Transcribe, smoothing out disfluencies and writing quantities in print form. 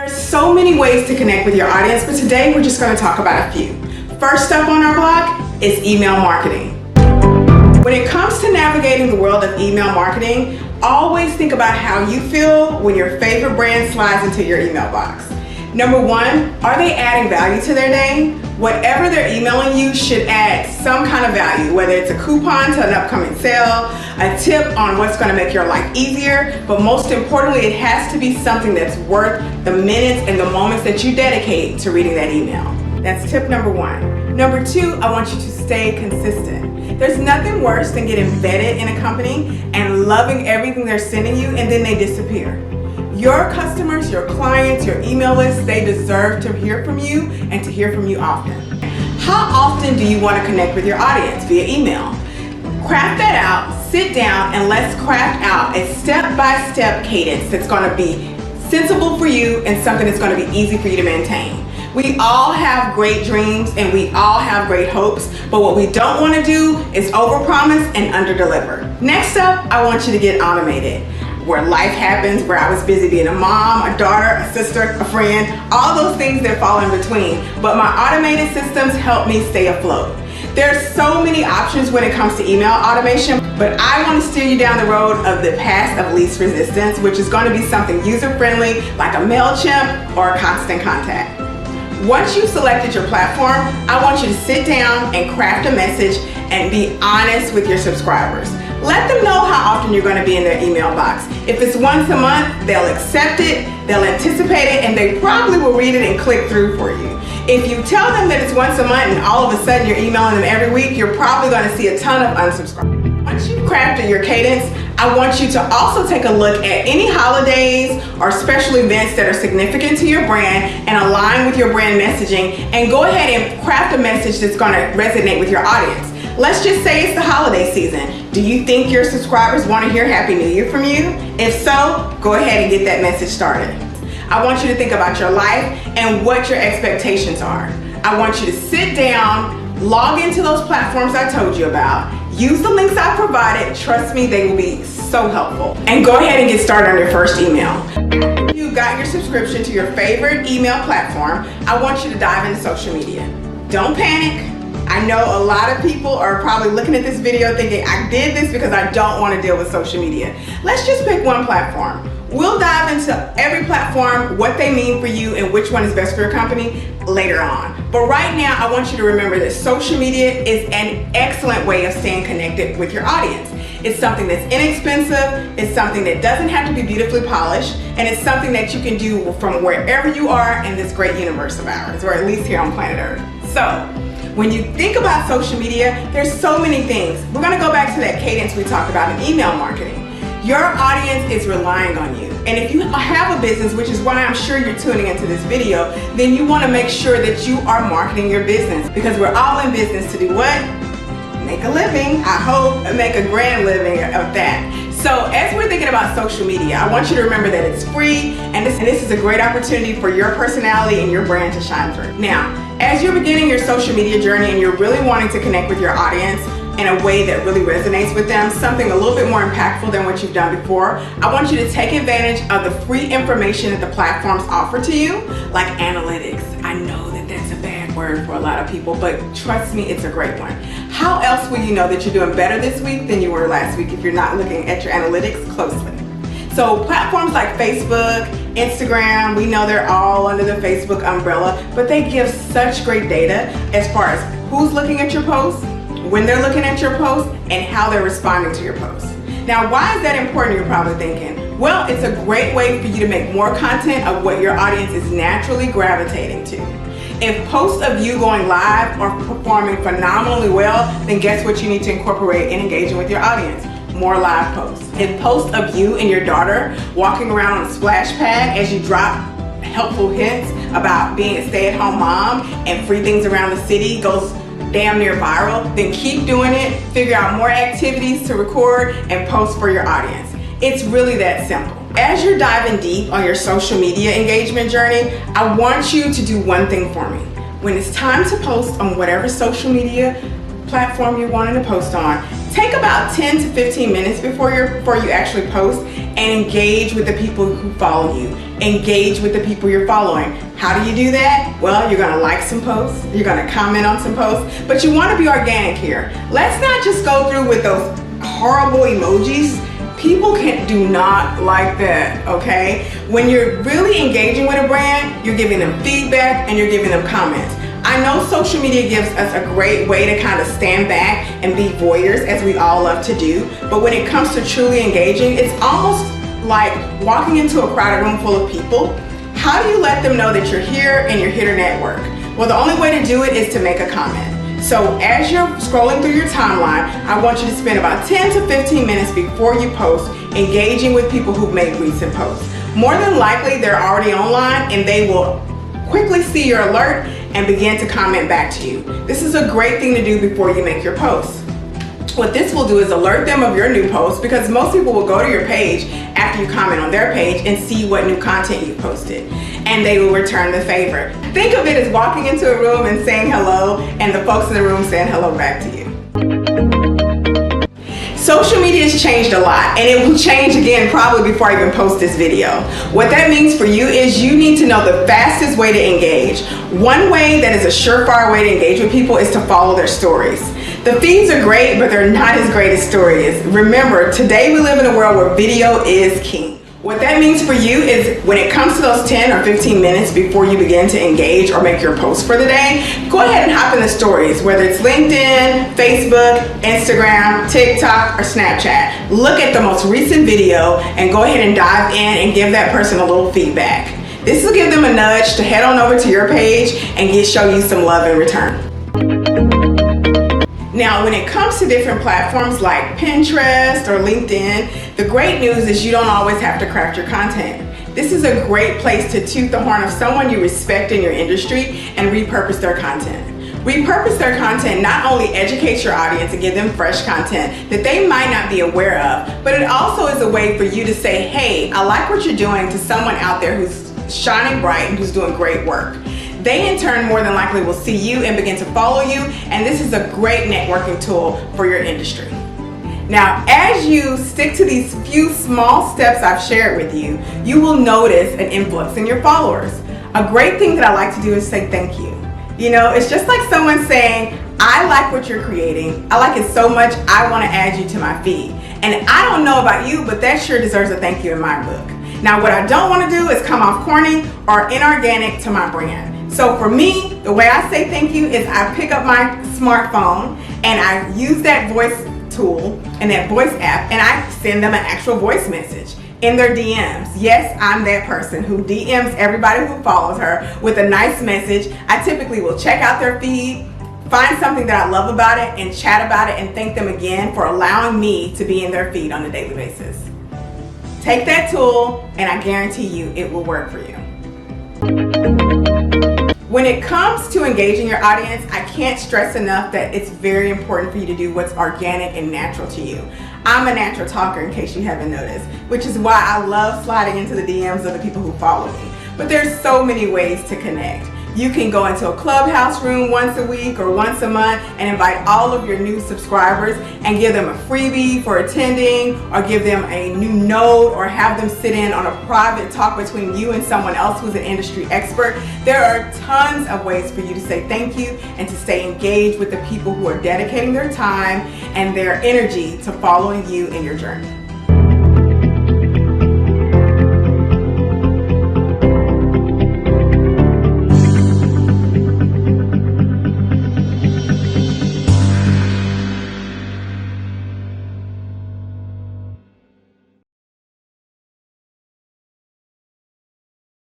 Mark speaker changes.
Speaker 1: There's so many ways to connect with your audience, but today we're just going to talk about a few. First up on our block is email marketing. When it comes to navigating the world of email marketing, always think about how you feel when your favorite brand slides into your email box. Number one, are they adding value to their day? Whatever they're emailing you should add some kind of value, whether it's a coupon to an upcoming sale, a tip on what's going to make your life easier, but most importantly, it has to be something that's worth the minutes and the moments that you dedicate to reading that email. That's tip number one. Number two, I want you to stay consistent. There's nothing worse than getting embedded in a company and loving everything they're sending you and then they disappear. Your customers, your clients, your email list, they deserve to hear from you and to hear from you often. How often do you want to connect with your audience via email? Craft that out, sit down, and let's craft out a step-by-step cadence that's going to be sensible for you and something that's going to be easy for you to maintain. We all have great dreams and we all have great hopes, but what we don't want to do is overpromise and underdeliver. Next up, I want you to get automated. Where life happens, where I was busy being a mom, a daughter, a sister, a friend, all those things that fall in between. But my automated systems help me stay afloat. There's so many options when it comes to email automation, but I want to steer you down the road of the path of least resistance, which is going to be something user-friendly like a MailChimp or a Constant Contact. Once you've selected your platform, I want you to sit down and craft a message and be honest with your subscribers. Let them know how often you're going to be in their email box. If it's once a month, they'll accept it, they'll anticipate it, and they probably will read it and click through for you. If you tell them that it's once a month and all of a sudden you're emailing them every week, you're probably going to see a ton of unsubscribers. Once you've crafted your cadence, I want you to also take a look at any holidays or special events that are significant to your brand and align with your brand messaging, and go ahead and craft a message that's going to resonate with your audience. Let's just say it's the holiday season. Do you think your subscribers want to hear Happy New Year from you? If so, go ahead and get that message started. I want you to think about your life and what your expectations are. I want you to sit down, log into those platforms I told you about, use the links I provided. Trust me, they will be so helpful. And go ahead and get started on your first email. You've got your subscription to your favorite email platform. I want you to dive into social media. Don't panic. I know a lot of people are probably looking at this video thinking, I did this because I don't want to deal with social media. Let's just pick one platform. We'll dive into every platform, what they mean for you, and which one is best for your company later on. But right now, I want you to remember that social media is an excellent way of staying connected with your audience. It's something that's inexpensive, it's something that doesn't have to be beautifully polished, and it's something that you can do from wherever you are in this great universe of ours, or at least here on planet Earth. So, when you think about social media, there's so many things. We're going to go back to that cadence we talked about in email marketing. Your audience is relying on you. And if you have a business, which is why I'm sure you're tuning into this video, then you want to make sure that you are marketing your business, because we're all in business to do what? Make a living. I hope make a grand living of that. So as we're thinking about social media, I want you to remember that it's free, and this is a great opportunity for your personality and your brand to shine through. Now, as you're beginning your social media journey and you're really wanting to connect with your audience in a way that really resonates with them, something a little bit more impactful than what you've done before, I want you to take advantage of the free information that the platforms offer to you, like analytics. I know that that's a bad word for a lot of people, but trust me, it's a great one. How else will you know that you're doing better this week than you were last week if you're not looking at your analytics closely? So platforms like Facebook, Instagram, we know they're all under the Facebook umbrella, but they give such great data as far as who's looking at your posts, when they're looking at your posts, and how they're responding to your posts. Now, why is that important, you're probably thinking? Well, it's a great way for you to make more content of what your audience is naturally gravitating to. If posts of you going live are performing phenomenally well, then guess what you need to incorporate in engaging with your audience? More live posts. If posts of you and your daughter walking around on a splash pad as you drop helpful hints about being a stay-at-home mom and free things around the city goes damn near viral, then keep doing it. Figure out more activities to record and post for your audience. It's really that simple. As you're diving deep on your social media engagement journey, I want you to do one thing for me. When it's time to post on whatever social media platform you're wanting to post on, Take about 10 to 15 minutes before you actually post and engage with the people who follow you. Engage with the people you're following. How do you do that? Well, you're gonna like some posts, you're gonna comment on some posts, but you wanna be organic here. Let's not just go through with those horrible emojis. People do not like that, okay? When you're really engaging with a brand, you're giving them feedback and you're giving them comments. I know social media gives us a great way to kind of stand back and be voyeurs, as we all love to do, but when it comes to truly engaging, it's almost like walking into a crowded room full of people. How do you let them know that you're here and you're here to network? Well, the only way to do it is to make a comment. So as you're scrolling through your timeline, I want you to spend about 10 to 15 minutes before you post engaging with people who've made recent posts. More than likely, they're already online and they will quickly see your alert and begin to comment back to you. This is a great thing to do before you make your post. What this will do is alert them of your new post, because most people will go to your page after you comment on their page and see what new content you posted, and they will return the favor. Think of it as walking into a room and saying hello, and the folks in the room saying hello back to you. Social media has changed a lot, and it will change again probably before I even post this video. What that means for you is you need to know the fastest way to engage. One way that is a surefire way to engage with people is to follow their stories. The feeds are great, but they're not as great as stories. Remember, today we live in a world where video is king. What that means for you is when it comes to those 10 or 15 minutes before you begin to engage or make your post for the day, go ahead and hop in the stories, whether it's LinkedIn, Facebook, Instagram, TikTok, or Snapchat. Look at the most recent video and go ahead and dive in and give that person a little feedback. This will give them a nudge to head on over to your page and show you some love in return. Now, when it comes to different platforms like Pinterest or LinkedIn, the great news is you don't always have to craft your content. This is a great place to toot the horn of someone you respect in your industry and repurpose their content. Repurpose their content not only educates your audience and give them fresh content that they might not be aware of, but it also is a way for you to say, hey, I like what you're doing, to someone out there who's shining bright and who's doing great work. They in turn more than likely will see you and begin to follow you, and this is a great networking tool for your industry. Now, as you stick to these few small steps I've shared with you, you will notice an influx in your followers. A great thing that I like to do is say thank you. You know, it's just like someone saying, I like what you're creating. I like it so much, I want to add you to my feed. And I don't know about you, but that sure deserves a thank you in my book. Now, what I don't want to do is come off corny or inorganic to my brand. So for me, the way I say thank you is I pick up my smartphone and I use that voice tool and that voice app, and I send them an actual voice message in their DMs. Yes, I'm that person who DMs everybody who follows her with a nice message. I typically will check out their feed, find something that I love about it, and chat about it and thank them again for allowing me to be in their feed on a daily basis. Take that tool and I guarantee you it will work for you. When it comes to engaging your audience, I can't stress enough that it's very important for you to do what's organic and natural to you. I'm a natural talker, in case you haven't noticed, which is why I love sliding into the DMs of the people who follow me. But there's so many ways to connect. You can go into a clubhouse room once a week or once a month and invite all of your new subscribers and give them a freebie for attending, or give them a new note, or have them sit in on a private talk between you and someone else who's an industry expert. There are tons of ways for you to say thank you and to stay engaged with the people who are dedicating their time and their energy to following you in your journey.